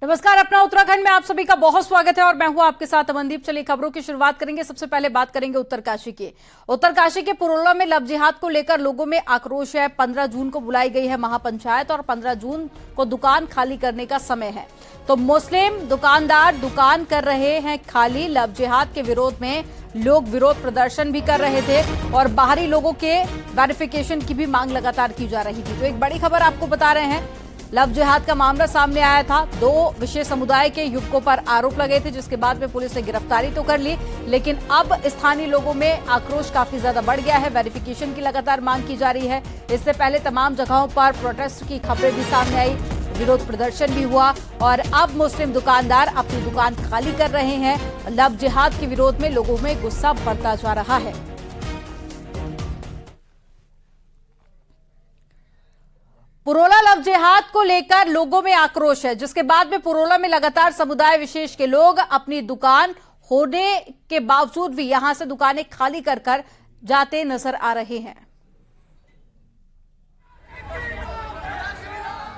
नमस्कार, अपना उत्तराखंड में आप सभी का बहुत स्वागत है और मैं हूं आपके साथ अमनदीप। चलिए खबरों की शुरुआत करेंगे। सबसे पहले बात करेंगे उत्तरकाशी की। उत्तरकाशी के पुरोला में लव जिहाद को लेकर लोगों में आक्रोश है। 15 जून को बुलाई गई है महापंचायत और 15 जून को दुकान खाली करने का समय है। तो मुस्लिम दुकानदार दुकान कर रहे हैं खाली। लव जिहाद के विरोध में लोग विरोध प्रदर्शन भी कर रहे थे और बाहरी लोगों के वेरिफिकेशन की भी मांग लगातार की जा रही थी। तो एक बड़ी खबर आपको बता रहे हैं, लव जिहाद का मामला सामने आया था। 2 विशेष समुदाय के युवकों पर आरोप लगे थे, जिसके बाद में पुलिस ने गिरफ्तारी तो कर ली, लेकिन अब स्थानीय लोगों में आक्रोश काफी ज्यादा बढ़ गया है। वेरिफिकेशन की लगातार मांग की जा रही है। इससे पहले तमाम जगहों पर प्रोटेस्ट की खबरें भी सामने आई, विरोध प्रदर्शन भी हुआ और अब मुस्लिम दुकानदार अपनी दुकान खाली कर रहे हैं। लव जिहाद के विरोध में लोगों में गुस्सा बढ़ता जा रहा है। पुरोला लव जिहाद को लेकर लोगों में आक्रोश है, जिसके बाद में पुरोला में लगातार समुदाय विशेष के लोग अपनी दुकान होने के बावजूद भी यहां से दुकानें खाली कर जाते नजर आ रहे हैं।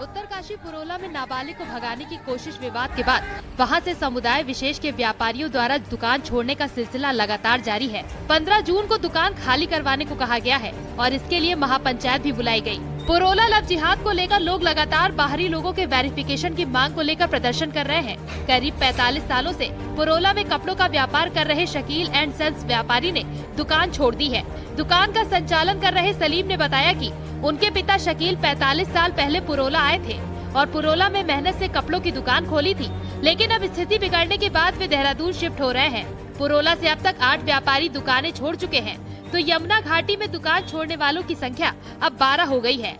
उत्तरकाशी पुरोला में नाबालिग को भगाने की कोशिश विवाद के बाद वहां से समुदाय विशेष के व्यापारियों द्वारा दुकान छोड़ने का सिलसिला लगातार जारी है। 15 जून को दुकान खाली करवाने को कहा गया है और इसके लिए महापंचायत भी बुलाई गई। पुरोला लव जिहाद को लेकर लोग लगातार बाहरी लोगों के वेरिफिकेशन की मांग को लेकर प्रदर्शन कर रहे हैं। करीब 45 सालों से पुरोला में कपड़ों का व्यापार कर रहे शकील एंड सन्स व्यापारी ने दुकान छोड़ दी है। दुकान का संचालन कर रहे सलीम ने बताया कि उनके पिता शकील 45 साल पहले पुरोला आए थे और पुरोला में मेहनत से कपड़ों की दुकान खोली थी, लेकिन अब स्थिति बिगड़ने के बाद वे देहरादून शिफ्ट हो रहे हैं। पुरोला से अब तक 8 व्यापारी दुकानें छोड़ चुके हैं, तो यमुना घाटी में दुकान छोड़ने वालों की संख्या अब 12 हो गई है।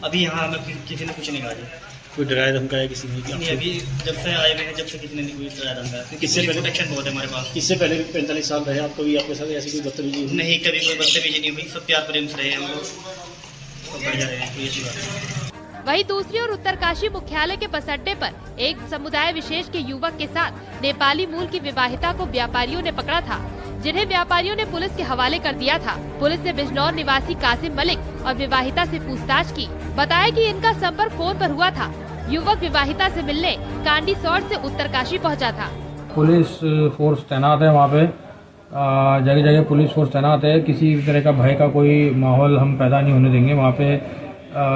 अभी यहाँ हमें किसी ने कुछ नहीं कहा जी। कोई डराया धमकाया किसी ने? नहीं, अभी जब से आए हुए हैं जब से किसी ने नहीं कोई डराया धमकाया। किससे प्रोटेक्शन बहुत है हमारे पास। इससे पहले भी 45 साल रहे आपको भी, आपके साथ ऐसी कोई बदतमीजी हुई? नहीं, कभी कोई बदतमीजी नहीं हुई। सब प्यार प्रेम से रहे हम लोग, सब बढ़िया रहे, कोई ऐसी बात नहीं। वहीं दूसरी ओर उत्तरकाशी मुख्यालय के बस अड्डे पर एक समुदाय विशेष के युवक के साथ नेपाली मूल की विवाहिता को व्यापारियों ने पकड़ा था, जिन्हें व्यापारियों ने पुलिस के हवाले कर दिया था। पुलिस ने बिजनौर निवासी कासिम मलिक और विवाहिता से पूछताछ की। बताया कि इनका संपर्क फोन पर हुआ था। युवक विवाहिता से मिलने कांडीसौर से उत्तरकाशी पहुंचा था। पुलिस फोर्स तैनात है वहाँ पे, जगह जगह पुलिस फोर्स तैनात है। किसी तरह का भय का कोई माहौल हम पैदा नहीं होने देंगे। वहाँ पे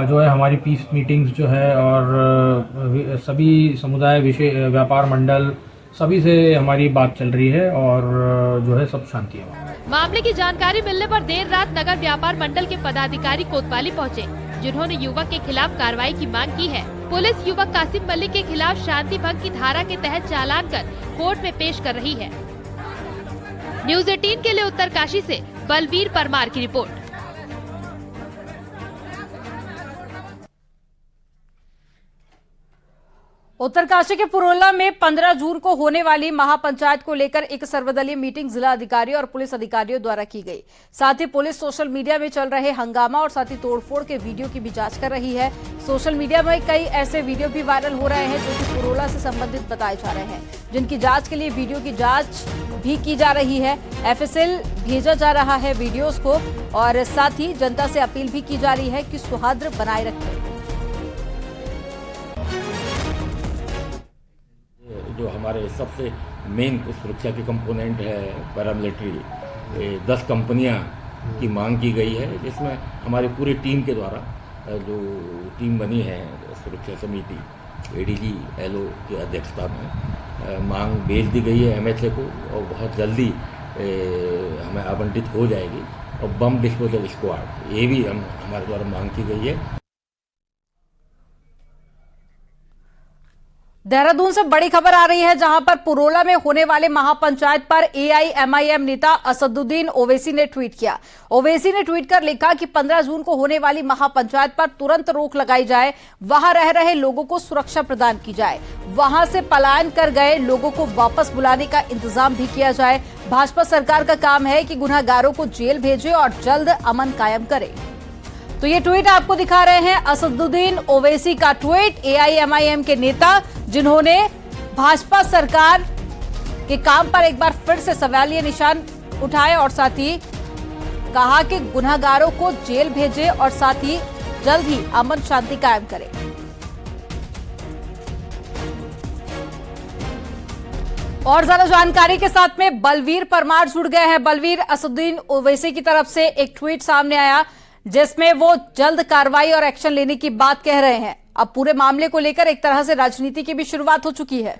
जो है हमारी पीस मीटिंग्स जो है और सभी समुदाय विशेष व्यापार मंडल सभी से हमारी बात चल रही है और जो है सब शांति है। मामले की जानकारी मिलने पर देर रात नगर व्यापार मंडल के पदाधिकारी कोतवाली पहुंचे, जिन्होंने युवक के खिलाफ कार्रवाई की मांग की है। पुलिस युवक कासिम मलिक के खिलाफ शांति भंग की धारा के तहत चालान कर कोर्ट में पेश कर रही है। न्यूज़ 18 के लिए उत्तरकाशी से बलवीर परमार की रिपोर्ट। उत्तरकाशी के पुरोला में 15 जून को होने वाली महापंचायत को लेकर एक सर्वदलीय मीटिंग जिला अधिकारी और पुलिस अधिकारियों द्वारा की गई। साथ ही पुलिस सोशल मीडिया में चल रहे हंगामा और साथ ही तोड़फोड़ के वीडियो की भी जांच कर रही है। सोशल मीडिया में कई ऐसे वीडियो भी वायरल हो रहे हैं जो कि पुरोला से संबंधित बताए जा रहे हैं, जिनकी जांच के लिए वीडियो की जांच भी की जा रही है। FSL भेजा जा रहा है वीडियोज को और साथ ही जनता से अपील भी की जा रही है कि सौहार्द बनाए रखें। जो हमारे सबसे मेन सुरक्षा के कंपोनेंट है पैरामिलिट्री, 10 कंपनियां की मांग की गई है, जिसमें हमारी पूरी टीम के द्वारा जो टीम बनी है सुरक्षा समिति ADG LO की अध्यक्षता में मांग भेज दी गई है MHA को और बहुत जल्दी हमें आवंटित हो जाएगी। और बम डिस्पोजल स्क्वाड ये भी हमारे द्वारा मांग की गई है। देहरादून से बड़ी खबर आ रही है, जहां पर पुरोला में होने वाले महापंचायत पर AIMIM नेता असदुद्दीन ओवैसी ने ट्वीट किया। ओवैसी ने ट्वीट कर लिखा कि 15 जून को होने वाली महापंचायत पर तुरंत रोक लगाई जाए, वहां रह रहे लोगों को सुरक्षा प्रदान की जाए, वहां से पलायन कर गए लोगों को वापस बुलाने का इंतजाम भी किया जाए। भाजपा सरकार का काम है कि गुनहगारों को जेल भेजे और जल्द अमन कायम करे। तो ये ट्वीट आपको दिखा रहे हैं असदुद्दीन ओवैसी का ट्वीट, AIMIM के नेता, जिन्होंने भाजपा सरकार के काम पर एक बार फिर से सवालिया निशान उठाए और साथ ही कहा कि गुनहगारों को जेल भेजे और साथ ही जल्द ही अमन शांति कायम करें। और ज्यादा जानकारी के साथ में बलवीर परमार जुड़ गए हैं। बलवीर, असदुद्दीन ओवैसी की तरफ से एक ट्वीट सामने आया जिसमें वो जल्द कार्रवाई और एक्शन लेने की बात कह रहे हैं। अब पूरे मामले को लेकर एक तरह से राजनीति की भी शुरुआत हो चुकी है।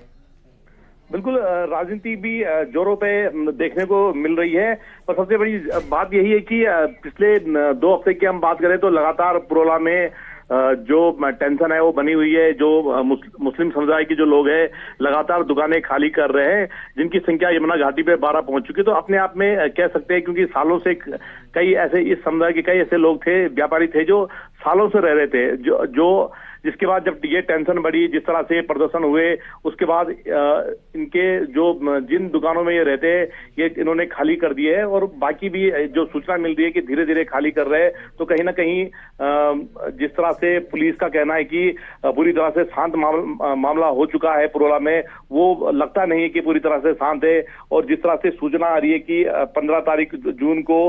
बिल्कुल, राजनीति भी जोरों पे देखने को मिल रही है। पर सबसे बड़ी बात यही है कि पिछले 2 हफ्ते की हम बात करें तो लगातार पुरोला में जो टेंशन है वो बनी हुई है। जो मुस्लिम समुदाय के जो लोग हैं लगातार दुकानें खाली कर रहे हैं, जिनकी संख्या यमुना घाटी पे 12 पहुंच चुकी है। तो अपने आप में कह सकते हैं, क्योंकि सालों से कई ऐसे इस समुदाय के कई ऐसे लोग थे, व्यापारी थे जो सालों से रह रहे थे, जो जिसके बाद जब ये टेंशन बढ़ी, जिस तरह से प्रदर्शन हुए, उसके बाद इनके जो जिन दुकानों में ये रहते हैं ये इन्होंने खाली कर दिए है। और बाकी भी जो सूचना मिल रही है कि धीरे धीरे खाली कर रहे हैं। तो कहीं ना कहीं जिस तरह से पुलिस का कहना है कि पूरी तरह से शांत मामला हो चुका है पुरोला में, वो लगता नहीं है कि पूरी तरह से शांत है। और जिस तरह से सूचना आ रही है कि 15 तारीख जून को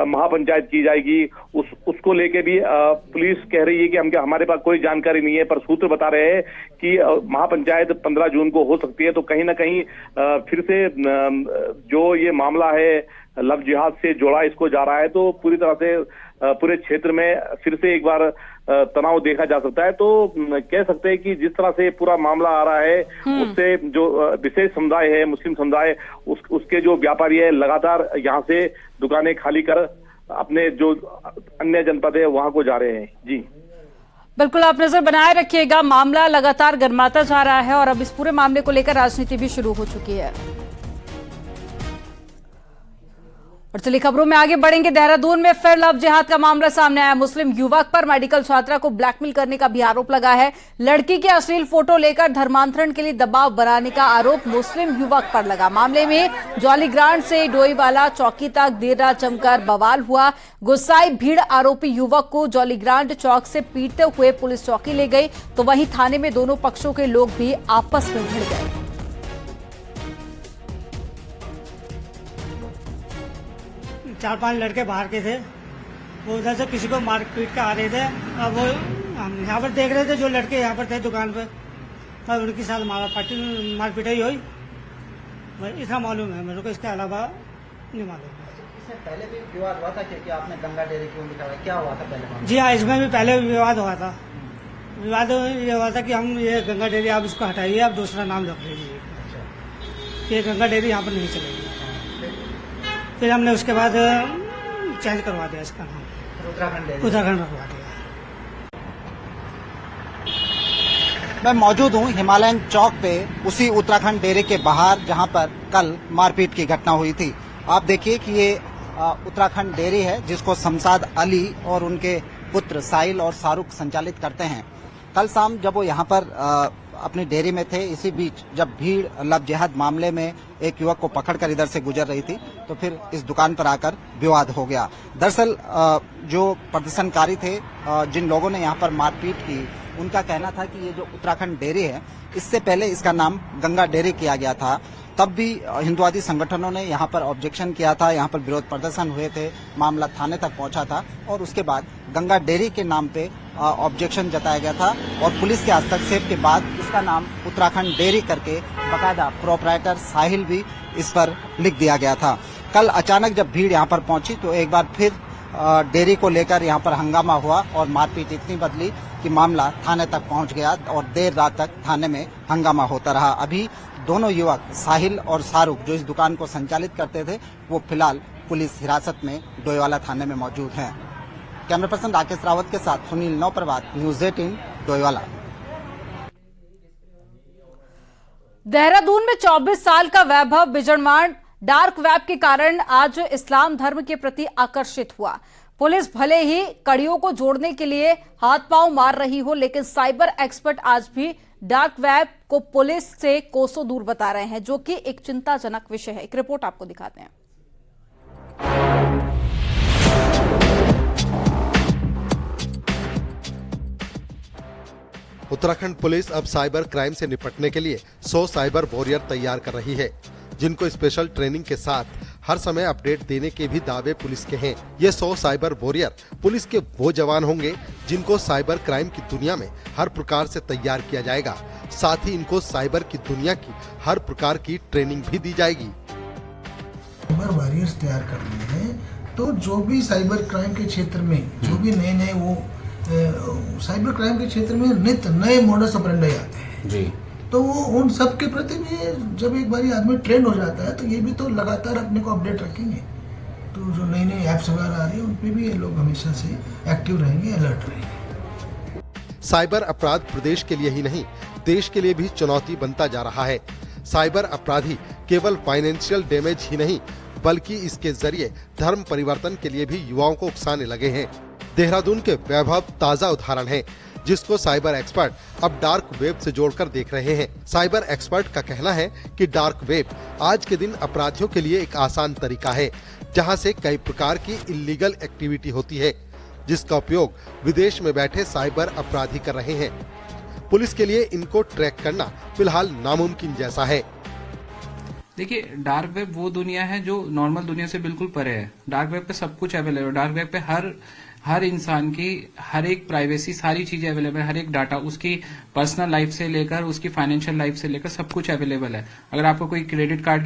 महापंचायत की जाएगी, उसको लेके भी पुलिस कह रही है कि हमारे पास कोई जानकारी नहीं है, पर सूत्र बता रहे हैं कि महापंचायत 15 जून को हो सकती है। तो कहीं ना कहीं फिर से जो ये मामला है लव जिहाद से जोड़ा इसको जा रहा है। तो पूरी तरह से पूरे क्षेत्र में फिर से एक बार तनाव देखा जा सकता है। तो कह सकते हैं कि जिस तरह से पूरा मामला आ रहा है उससे जो विशेष समुदाय है, मुस्लिम समुदाय, उसके जो व्यापारी है लगातार यहाँ से दुकानें खाली कर अपने जो अन्य जनपद है वहां को जा रहे हैं। जी बिल्कुल, आप नजर बनाए रखिएगा। मामला लगातार गर्माता जा रहा है और अब इस पूरे मामले को लेकर राजनीति भी शुरू हो चुकी है। और चलिए खबरों में आगे बढ़ेंगे। देहरादून में फिर लव जिहाद का मामला सामने आया। मुस्लिम युवक पर मेडिकल छात्रा को ब्लैकमेल करने का भी आरोप लगा है। लड़की के अश्लील फोटो लेकर धर्मांतरण के लिए दबाव बनाने का आरोप मुस्लिम युवक पर लगा। मामले में जॉलीग्रांट से डोईवाला चौकी तक देर रात जमकर बवाल हुआ। गुस्साई भीड़ आरोपी युवक को जॉलीग्रांट चौक से पीटते हुए पुलिस चौकी ले गई, तो वहीं थाने में दोनों पक्षों के लोग भी आपस में भिड़ गए। 4-5 लड़के बाहर के थे, वो उधर से किसी को मार पीट के आ रहे थे। अब वो हम यहाँ पर देख रहे थे, जो लड़के यहाँ पर थे दुकान पे, तब उनके साथ मार पिटाई हुई। इतना मालूम है मेरे को, इसके अलावा नहीं मालूम। इससे पहले भी विवाद हुआ था क्योंकि आपने गंगा डेयरी क्यों लिखा हुआ, क्या हुआ था पहले? जी हाँ, इसमें भी पहले विवाद हुआ था। विवाद ये हुआ था कि हम ये गंगा डेयरी आप इसको हटाइए, आप दूसरा नाम रख लीजिए, ये गंगा डेयरी यहाँ पर नहीं चलेगी। फिर हमने उसके बाद चेंज करवा दिया इसका नाम, उत्तराखंड रखवा दिया। मैं मौजूद हूँ हिमालयन चौक पे, उसी उत्तराखंड डेयरी के बाहर जहाँ पर कल मारपीट की घटना हुई थी। आप देखिए कि ये उत्तराखंड डेयरी है जिसको शमशाद अली और उनके पुत्र साहिल और शाहरुख संचालित करते हैं। कल शाम जब वो यहाँ पर अपनी डेयरी में थे, इसी बीच जब भीड़ लव जिहाद मामले में एक युवक को पकड़कर इधर से गुजर रही थी, तो फिर इस दुकान पर आकर विवाद हो गया। दरअसल जो प्रदर्शनकारी थे, जिन लोगों ने यहाँ पर मारपीट की, उनका कहना था कि ये जो उत्तराखंड डेयरी है, इससे पहले इसका नाम गंगा डेयरी किया गया था। तब भी हिंदुवादी संगठनों ने यहाँ पर ऑब्जेक्शन किया था, यहाँ पर विरोध प्रदर्शन हुए थे, मामला थाने तक पहुंचा था और उसके बाद गंगा डेयरी के नाम पे ऑब्जेक्शन जताया गया था और पुलिस के हस्तक्षेप के बाद इसका नाम उत्तराखंड डेयरी करके बाकायदा प्रोपराइटर साहिल भी इस पर लिख दिया गया था। कल अचानक जब भीड़ यहाँ पर पहुंची तो एक बार फिर डेयरी को लेकर यहाँ पर हंगामा हुआ और मारपीट इतनी बदली कि मामला थाने तक पहुंच गया और देर रात तक थाने में हंगामा होता रहा। अभी दोनों युवक साहिल और शाहरुख जो इस दुकान को संचालित करते थे, वो फिलहाल पुलिस हिरासत में डोईवाला थाने में मौजूद हैं। कैमरा पर्सन राकेश रावत के साथ सुनील नौप्रभात, न्यूज़ 18 डोईवाला। देहरादून में 24 साल का वैभव बिजड़मान डार्क वेब के कारण आज इस्लाम धर्म के प्रति आकर्षित हुआ। पुलिस भले ही कड़ियों को जोड़ने के लिए हाथ पांव मार रही हो, लेकिन साइबर एक्सपर्ट आज भी डार्क वेब को पुलिस से कोसों दूर बता रहे हैं, जो कि एक चिंताजनक विषय है। एक रिपोर्ट आपको दिखाते हैं। उत्तराखंड पुलिस अब साइबर क्राइम से निपटने के लिए 100 साइबर वॉरियर तैयार कर रही है, जिनको स्पेशल ट्रेनिंग के साथ हर समय अपडेट देने के भी दावे पुलिस के हैं। ये 100 साइबर वॉरियर पुलिस के वो जवान होंगे जिनको साइबर क्राइम की दुनिया में हर प्रकार से तैयार किया जाएगा। साथ ही इनको साइबर की दुनिया की हर प्रकार की ट्रेनिंग भी दी जाएगी। साइबर वॉरियर्स तैयार कर लिए हैं, तो जो भी साइबर क्राइम के क्षेत्र में जो भी नए वो साइबर क्राइम के क्षेत्र में नित्य नए मॉडल्स ऑपरेंडी आते हैं जी, तो वो उन सब के प्रति भी जब एक बार आदमी ट्रेंड हो जाता है तो ये भी तो लगातार अपने को अपडेट रखेंगे। तो जो नई नई ऐप्स वगैरह आ रही है उन पे भी ये लोग हमेशा से एक्टिव रहेंगे, अलर्ट रहेंगे। साइबर अपराध प्रदेश के लिए ही नहीं देश के लिए भी चुनौती बनता जा रहा है। साइबर अपराधी केवल फाइनेंशियल डैमेज ही नहीं बल्कि इसके जरिए धर्म परिवर्तन के लिए भी युवाओं को उकसाने लगे हैं। देहरादून के वैभव ताजा उदाहरण है जिसको साइबर एक्सपर्ट अब डार्क वेब से जोड़कर देख रहे हैं। साइबर एक्सपर्ट का कहना है कि डार्क वेब आज के दिन अपराधियों के लिए एक आसान तरीका है जहां से कई प्रकार की इलीगल एक्टिविटी होती है जिसका उपयोग विदेश में बैठे साइबर अपराधी कर रहे हैं। पुलिस के लिए इनको ट्रैक करना फिलहाल नामुमकिन जैसा है। देखिए, डार्क वेब वो दुनिया है जो नॉर्मल दुनिया से बिल्कुल परे है। डार्क वेब पे सब कुछ अवेलेबल है। डार्क वेब पे हर इंसान की हर एक प्राइवेसी सारी चीजें अवेलेबल है। हर एक डाटा उसकी पर्सनल लाइफ से लेकर उसकी फाइनेंशियल लाइफ से लेकर सब कुछ अवेलेबल है। अगर आपको कोई क्रेडिट कार्ड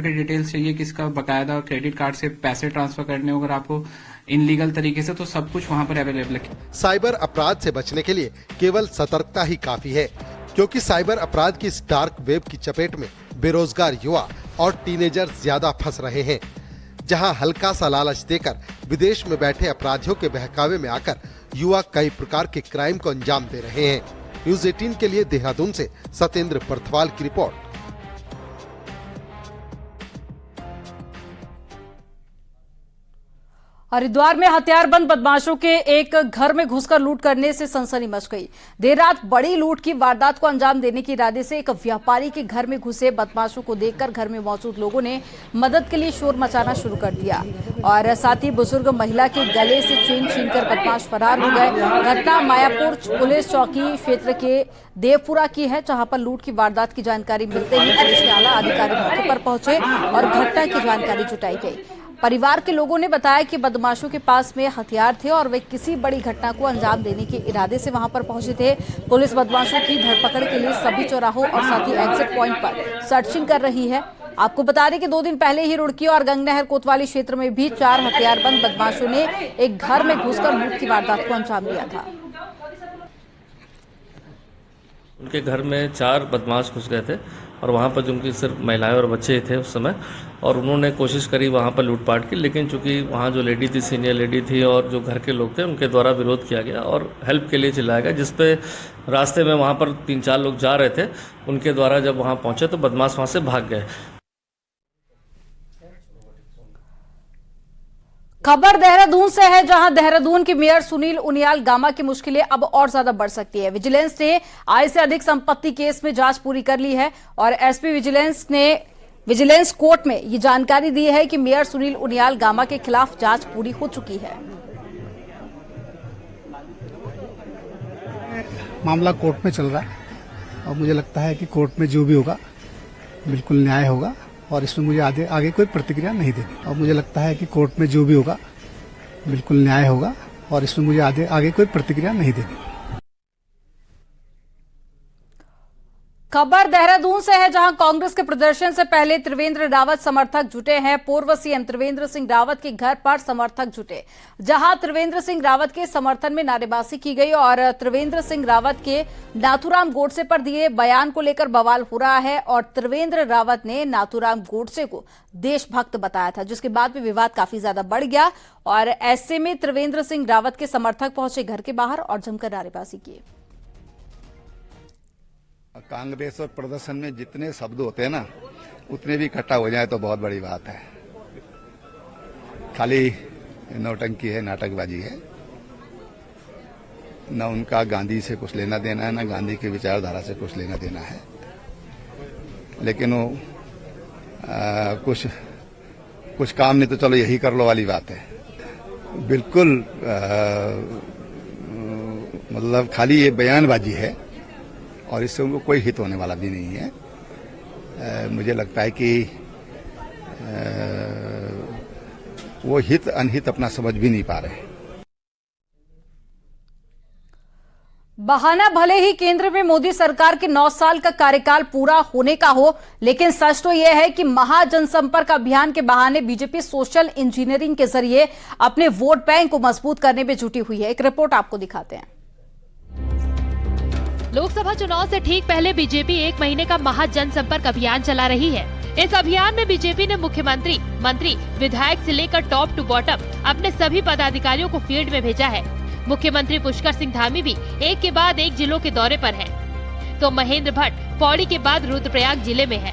के डिटेल्स चाहिए, किसका बकायदा क्रेडिट कार्ड से पैसे ट्रांसफर करने हो अगर आपको इनलीगल तरीके से, तो सब कुछ वहां पर अवेलेबल है। साइबर अपराध से बचने के लिए केवल सतर्कता ही काफी है क्योंकि साइबर अपराध की इस डार्क वेब की चपेट में बेरोजगार युवा और टीनेजर ज्यादा फंस रहे हैं। जहां हल्का सा लालच देकर विदेश में बैठे अपराधियों के बहकावे में आकर युवा कई प्रकार के क्राइम को अंजाम दे रहे हैं। न्यूज़ 18 के लिए देहरादून से सत्येंद्र परथवाल की रिपोर्ट। हरिद्वार में हथियारबंद बदमाशों के एक घर में घुसकर लूट करने से सनसनी मच गई। देर रात बड़ी लूट की वारदात को अंजाम देने के इरादे से एक व्यापारी के घर में घुसे बदमाशों को देखकर घर में मौजूद लोगों ने मदद के लिए शोर मचाना शुरू कर दिया और साथ ही बुजुर्ग महिला के गले से चेन छीनकर बदमाश फरार हो गए। घटना मायापुर पुलिस चौकी क्षेत्र के देवपुरा की है जहां पर लूट की वारदात की जानकारी मिलते ही पुलिस के आला अधिकारी मौके पर पहुंचे और घटना की जानकारी जुटाई गई। परिवार के लोगों ने बताया कि बदमाशों के पास में हथियार थे और वे किसी बड़ी घटना को अंजाम देने के इरादे से वहां पर पहुंचे थे। पुलिस बदमाशों की धरपकड़ के लिए सभी चौराहों और साथ ही एग्जिट पॉइंट पर सर्चिंग कर रही है। आपको बता दें कि 2 दिन पहले ही रुड़की और गंगनहर कोतवाली क्षेत्र में भी 4 हथियारबंद बदमाशों ने एक घर में घुसकर लूट की वारदात को अंजाम दिया था। उनके घर में 4 बदमाश घुस गए थे और वहाँ पर जो उनकी सिर्फ महिलाएं और बच्चे थे उस समय, और उन्होंने कोशिश करी वहाँ पर लूटपाट की, लेकिन चूंकि वहाँ जो लेडी थी, सीनियर लेडी थी और जो घर के लोग थे उनके द्वारा विरोध किया गया और हेल्प के लिए चिल्लाया गया, जिसपे रास्ते में वहाँ पर 3-4 लोग जा रहे थे, उनके द्वारा जब वहाँ पहुँचे तो बदमाश वहाँ से भाग गए। खबर देहरादून से है जहां देहरादून की मेयर सुनील उनियाल गामा की मुश्किलें अब और ज्यादा बढ़ सकती है। विजिलेंस ने आय से अधिक संपत्ति केस में जांच पूरी कर ली है और एसपी विजिलेंस ने विजिलेंस कोर्ट में ये जानकारी दी है कि मेयर सुनील उनियाल गामा के खिलाफ जांच पूरी हो चुकी है। मामला कोर्ट में चल रहा है और मुझे लगता है कि कोर्ट में जो भी होगा बिल्कुल न्याय होगा और इसमें मुझे आगे कोई प्रतिक्रिया नहीं देनी। और मुझे लगता है कि कोर्ट में जो भी होगा बिल्कुल न्याय होगा और इसमें मुझे आगे कोई प्रतिक्रिया नहीं देनी। खबर देहरादून से है जहां कांग्रेस के प्रदर्शन से पहले त्रिवेंद्र रावत समर्थक जुटे हैं। पूर्व सीएम त्रिवेंद्र सिंह रावत के घर पर समर्थक जुटे, जहां त्रिवेंद्र सिंह रावत के समर्थन में नारेबाजी की गई और त्रिवेंद्र सिंह रावत के नाथूराम गोडसे पर दिए बयान को लेकर बवाल हो रहा है और त्रिवेंद्र रावत ने नाथूराम गोडसे को देशभक्त बताया था, जिसके बाद भी विवाद काफी ज्यादा बढ़ गया और ऐसे में त्रिवेंद्र सिंह रावत के समर्थक पहुंचे घर के बाहर और जमकर नारेबाजी की। कांग्रेस और प्रदर्शन में जितने शब्द होते हैं ना, उतने भी इकट्ठा हो जाए तो बहुत बड़ी बात है। खाली नौटंकी है, नाटकबाजी है। न उनका गांधी से कुछ लेना देना है, न गांधी की विचारधारा से कुछ लेना देना है, लेकिन वो कुछ काम नहीं तो चलो यही कर लो वाली बात है। बिल्कुल मतलब खाली ये बयानबाजी है और इससे उनको कोई हित होने वाला भी नहीं है। मुझे लगता है कि वो हित अनहित अपना समझ भी नहीं पा रहे। बहाना भले ही केंद्र में मोदी सरकार के 9 साल का कार्यकाल पूरा होने का हो, लेकिन सच तो यह है कि महाजनसंपर्क अभियान के बहाने बीजेपी सोशल इंजीनियरिंग के जरिए अपने वोट बैंक को मजबूत करने में जुटी हुई है। एक रिपोर्ट आपको दिखाते हैं। लोकसभा चुनाव से ठीक पहले बीजेपी 1 महीने का महाजनसंपर्क अभियान चला रही है। इस अभियान में बीजेपी ने मुख्यमंत्री, मंत्री, विधायक से लेकर टॉप टू बॉटम अपने सभी पदाधिकारियों को फील्ड में भेजा है। मुख्यमंत्री पुष्कर सिंह धामी भी एक के बाद एक जिलों के दौरे पर हैं। तो महेंद्र भट्ट पौड़ी के बाद रुद्रप्रयाग जिले में है।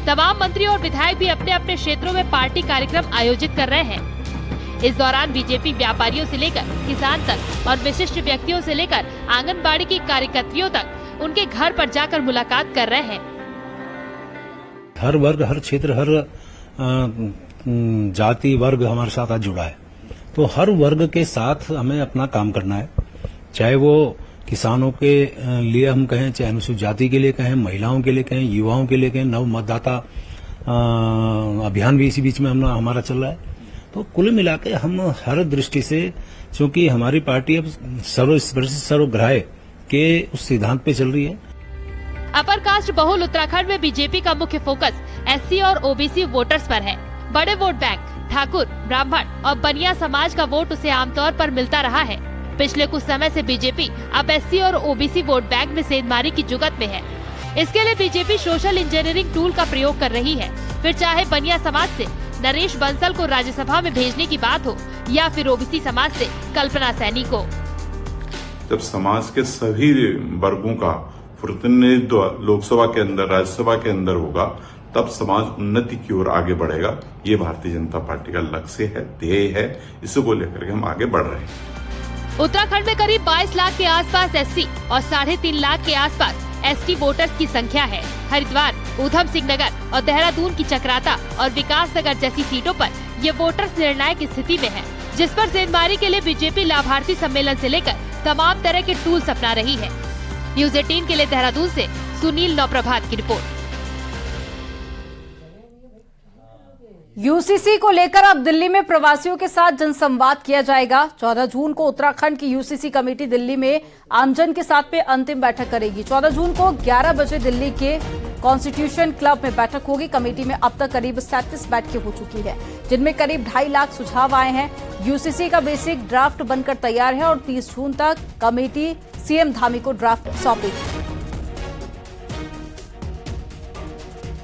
तमाम मंत्री और विधायक भी अपने अपने क्षेत्रों में पार्टी कार्यक्रम आयोजित कर रहे हैं। इस दौरान बीजेपी व्यापारियों से लेकर किसान तक और विशिष्ट व्यक्तियों से लेकर आंगनबाड़ी की कार्यकर्त्रियों तक उनके घर पर जाकर मुलाकात कर रहे हैं। हर वर्ग, हर क्षेत्र, हर जाति वर्ग हमारे साथ आज जुड़ा है, तो हर वर्ग के साथ हमें अपना काम करना है। चाहे वो किसानों के लिए हम कहें, चाहे अनुसूचित जाति के लिए कहें, महिलाओं के लिए कहें, युवाओं के लिए कहें, नव मतदाता अभियान भी इसी बीच में हमारा चल रहा है। तो कुल मिला के हम हर दृष्टि से, क्योंकि हमारी पार्टी अब सर्वस्पर्शी सर्वग्राह्य के उस सिद्धांत पे चल रही है। अपर कास्ट बहुल उत्तराखंड में बीजेपी का मुख्य फोकस एससी और ओबीसी वोटर्स पर है। बड़े वोट बैंक, ठाकुर, ब्राह्मण और बनिया समाज का वोट उसे आमतौर पर मिलता रहा है। पिछले कुछ समय से बीजेपी अब एससी और ओबीसी वोट बैंक में सेंधमारी की जुगत में है। इसके लिए बीजेपी सोशल इंजीनियरिंग टूल का प्रयोग कर रही है। फिर चाहे बनिया समाज से नरेश बंसल को राज्यसभा में भेजने की बात हो या फिर ओबीसी समाज से कल्पना सैनी को। जब समाज के सभी वर्गों का प्रतिनिधित्व लोकसभा के अंदर, राज्यसभा के अंदर होगा, तब समाज उन्नति की ओर आगे बढ़ेगा। ये भारतीय जनता पार्टी का लक्ष्य है, ध्येय है। इसको लेकर के हम आगे बढ़ रहे हैं। उत्तराखंड में करीब 22 लाख के आसपास एससी और 3.5 लाख के आसपास एसटी वोटर्स की संख्या है। हरिद्वार, ऊधम सिंह नगर और देहरादून की चक्राता और विकास नगर जैसी सीटों पर ये वोटर्स निर्णायक स्थिति में है, जिस पर सेंधमारी के लिए बीजेपी लाभार्थी सम्मेलन से लेकर तमाम तरह के टूल्स अपना रही है। न्यूज 18 के लिए देहरादून से सुनील नौप्रभात की रिपोर्ट। यूसीसी को लेकर अब दिल्ली में प्रवासियों के साथ जनसंवाद किया जाएगा। 14 जून को उत्तराखंड की यूसीसी कमेटी दिल्ली में आमजन के साथ में अंतिम बैठक करेगी। 14 जून को 11 बजे दिल्ली के कॉन्स्टिट्यूशन क्लब में बैठक होगी। कमेटी में अब तक करीब 37 बैठकें हो चुकी है, जिनमें करीब 2.5 लाख सुझाव आए हैं। यूसीसी का बेसिक ड्राफ्ट बनकर तैयार है और 30 जून तक कमेटी सीएम धामी को ड्राफ्ट सौंपेगी।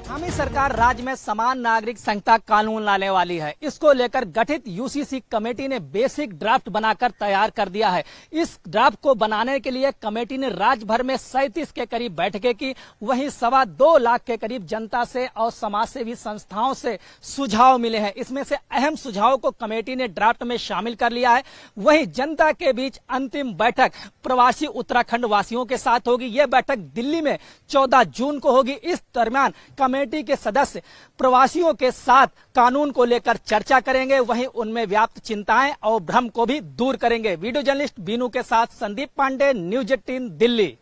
धामी सरकार राज्य में समान नागरिक संहिता कानून लाने वाली है। इसको लेकर गठित यूसीसी कमेटी ने बेसिक ड्राफ्ट बनाकर तैयार कर दिया है। इस ड्राफ्ट को बनाने के लिए कमेटी ने राज्य भर में 37 के करीब बैठकें की। वहीं 2.25 लाख के करीब जनता से और समाज सेवी संस्थाओं से सुझाव मिले हैं। इसमें से अहम सुझावों को कमेटी ने ड्राफ्ट में शामिल कर लिया है। वहीं जनता के बीच अंतिम बैठक प्रवासी उत्तराखंड वासियों के साथ होगी। यह बैठक दिल्ली में 14 जून को होगी। इस दरमियान कमेटी के सदस्य प्रवासियों के साथ कानून को लेकर चर्चा करेंगे। वहीं उनमें व्याप्त चिंताएं और भ्रम को भी दूर करेंगे। वीडियो जर्नलिस्ट बीनू के साथ संदीप पांडे, न्यूज 18 दिल्ली।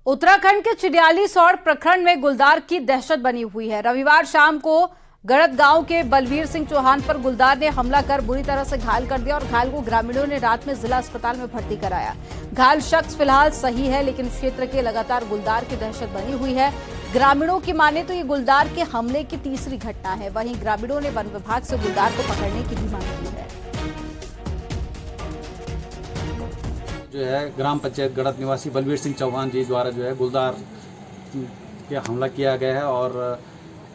उत्तराखंड के चिड़ियालीसौड़ प्रखंड में गुलदार की दहशत बनी हुई है। रविवार शाम को गड़त गांव के बलवीर सिंह चौहान पर गुलदार ने हमला कर बुरी तरह से घायल कर दिया और घायल को ग्रामीणों ने रात में जिला अस्पताल में भर्ती कराया। घायल शख्स फिलहाल सही है, लेकिन क्षेत्र के लगातार गुलदार की दहशत बनी हुई है। ग्रामीणों की माने तो ये गुलदार के हमले की तीसरी घटना है। वहीं ग्रामीणों ने वन विभाग से गुलदार को पकड़ने की भी मांग की है। जो है ग्राम पंचायत गड़त निवासी बलवीर सिंह चौहान जी द्वारा जो है गुलदार के हमला किया गया है और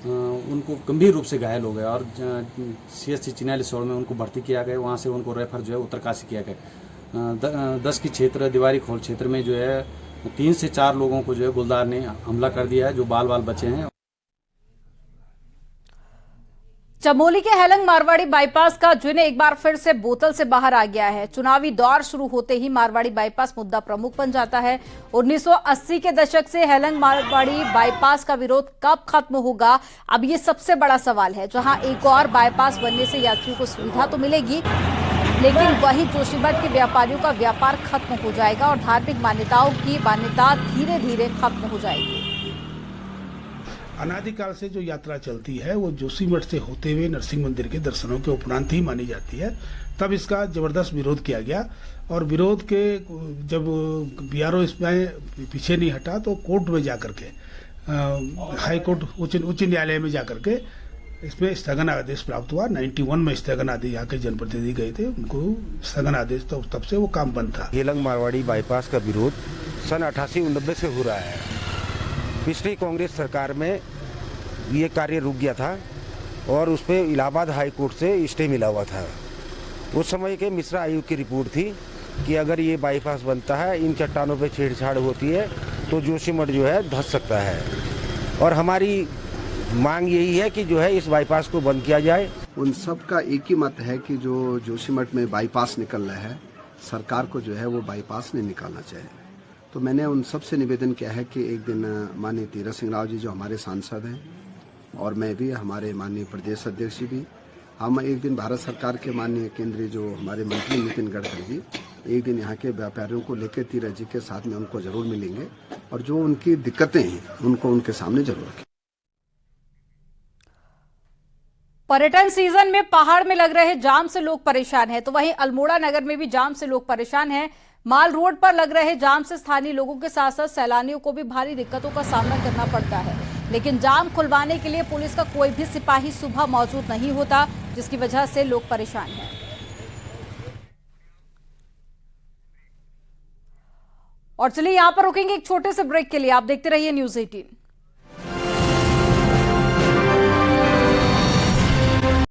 उनको गंभीर रूप से घायल हो गए और सीएचसी चिड़ियालीसौड़ में उनको भर्ती किया गया। वहाँ से उनको रेफर जो है उत्तरकाशी किया गया। 10 की क्षेत्र दिवारी खोल क्षेत्र में जो है 3 से 4 लोगों को जो है गुलदार ने हमला कर दिया है, जो बाल बचे हैं। चमोली के हेलंग मारवाड़ी बाईपास का जिन एक बार फिर से बोतल से बाहर आ गया है। चुनावी दौर शुरू होते ही मारवाड़ी बाईपास मुद्दा प्रमुख बन जाता है। 1980 के दशक से हेलंग मारवाड़ी बाईपास का विरोध कब खत्म होगा, अब ये सबसे बड़ा सवाल है। जहां एक और बाईपास बनने से यात्रियों को सुविधा तो मिलेगी, लेकिन वहीं जोशीमठ के व्यापारियों का व्यापार खत्म हो जाएगा और धार्मिक मान्यताओं की मान्यता धीरे धीरे खत्म हो जाएगी। अनादिकाल से जो यात्रा चलती है वो जोशीमठ से होते हुए नरसिंह मंदिर के दर्शनों के उपरांत ही मानी जाती है। तब इसका जबरदस्त विरोध किया गया और विरोध के जब बीआरओ इसमें पीछे नहीं हटा तो कोर्ट में जाकर के हाई कोर्ट उच्च न्यायालय में जाकर के इसमें स्थगन आदेश प्राप्त हुआ। 91 में स्थगन आदेश यहाँ के जनप्रतिनिधि गए थे, उनको स्थगन आदेश तो तब से वो काम बंद था। केलंग मारवाड़ी बाईपास का विरोध सन 88-89 से हो रहा है। पिछली कांग्रेस सरकार में ये कार्य रुक गया था और उस पर इलाहाबाद हाई कोर्ट से स्टे मिला हुआ था। उस समय के मिश्रा आयोग की रिपोर्ट थी कि अगर ये बाईपास बनता है, इन चट्टानों पे छेड़छाड़ होती है तो जोशीमठ जो है धंस सकता है और हमारी मांग यही है कि जो है इस बाईपास को बंद किया जाए। उन सब का एक ही मत है कि जो जोशीमठ में बाईपास निकल रहा है, सरकार को जो है वो बाईपास नहीं निकालना चाहिए। तो मैंने उन सब से निवेदन किया है कि एक दिन माननीय तीरथ सिंह राव जी जो हमारे सांसद हैं और मैं भी, हमारे माननीय प्रदेश अध्यक्ष जी भी, हम एक दिन भारत सरकार के माननीय केंद्रीय जो हमारे मंत्री नितिन गडकरी जी, एक दिन यहाँ के व्यापारियों को लेकर तीरथ जी के साथ में उनको जरूर मिलेंगे और जो उनकी दिक्कतें हैं उनको उनके सामने जरूर रखें। पर्यटन सीजन में पहाड़ में लग रहे जाम से लोग परेशान हैं, तो वहीं अल्मोड़ा नगर में भी जाम से लोग परेशान हैं। माल रोड पर लग रहे जाम से स्थानीय लोगों के साथ साथ सैलानियों को भी भारी दिक्कतों का सामना करना पड़ता है, लेकिन जाम खुलवाने के लिए पुलिस का कोई भी सिपाही सुबह मौजूद नहीं होता, जिसकी वजह से लोग परेशान हैं। और चलिए यहां पर रुकेंगे एक छोटे से ब्रेक के लिए। आप देखते रहिए न्यूज़ 18।